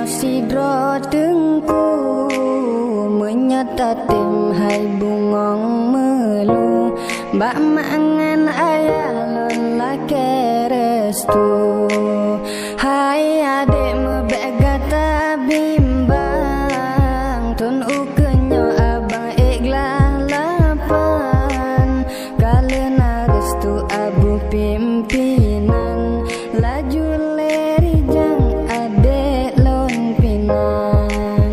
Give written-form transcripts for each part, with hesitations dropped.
sidro tengku menyata tim hai bungong melu bak mangan ayah lelaki restu hai adek mebek gata bimbang tun ukenyo abang ikhlas lapan kalena restu abu pimpinan laju leri jang adek lon pinang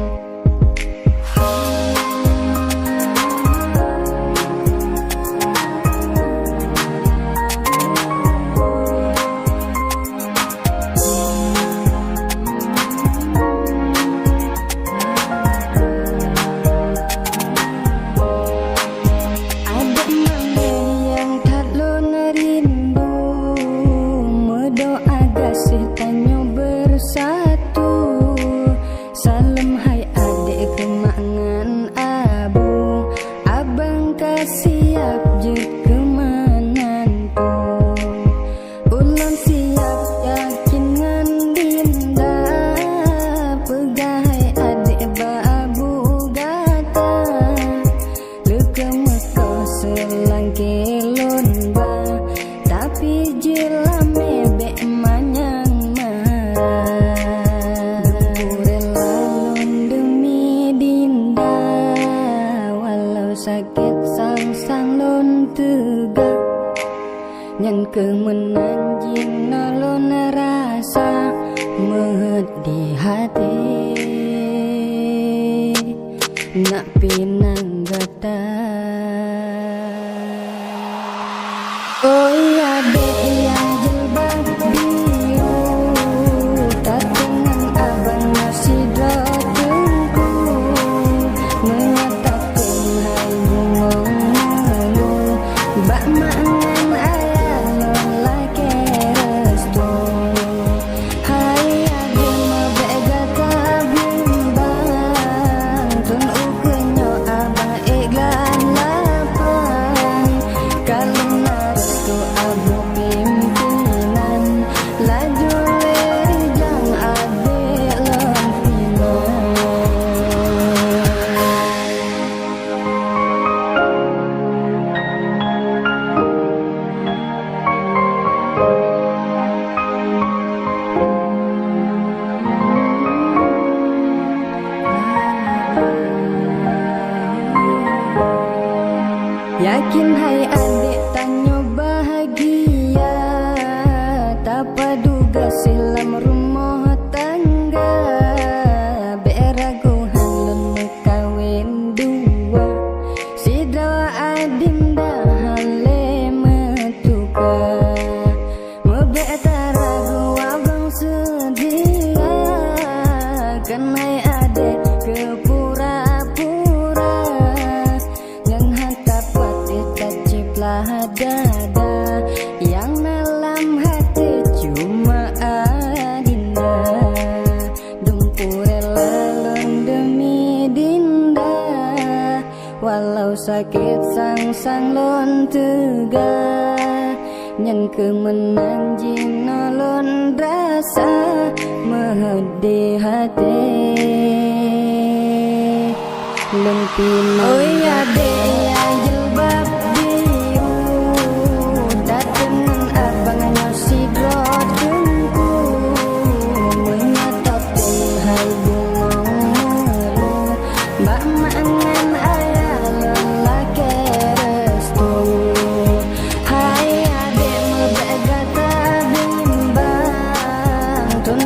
adek mangge yang tak lon rindu doa gasih tanyo bersatu salam hai adik kemangan abu abang kasiap je kemanantu ulang siap yakin ngan dinda pegahai adik babu gata lekemeko selangke lomba tapi jelame bek manyang marah Dempurela lon demi dinda walau sakit sang lon tegak nyan kemenanjing nolon rasa mehet di hati nak pinang gata oh iya dek yang jilbab biru tak dengan abang nasi tengku mengatakan hai bungong malu bak mangan ayah lelaki restu hai adek mebek gata bimbang tun ukenyo abang ikhlas lapan kalena restu abu pimpinan laju leri jang adek lon pinang yakin hai adik tanyo bahagia tak paduga silam rumah tangga beraguhan lon kawin dua sidra adim dah hale metuka mebek taragu abang sedia kenai adik ke pura-pura yang hatap hati tak ciplah dada yang dalam hati cuma adinda Dempurela lon demi dinda walau sakit sang lon tegak nyan kemenanjing nolon rasa mehet di hati lon pinang oh iya dek yang jilbab biru tak dengan abang nyosi sidro tengku menyatakan hai bungong melu bak mangan ayah lelaki restu hai adek mebek gata bimbang tun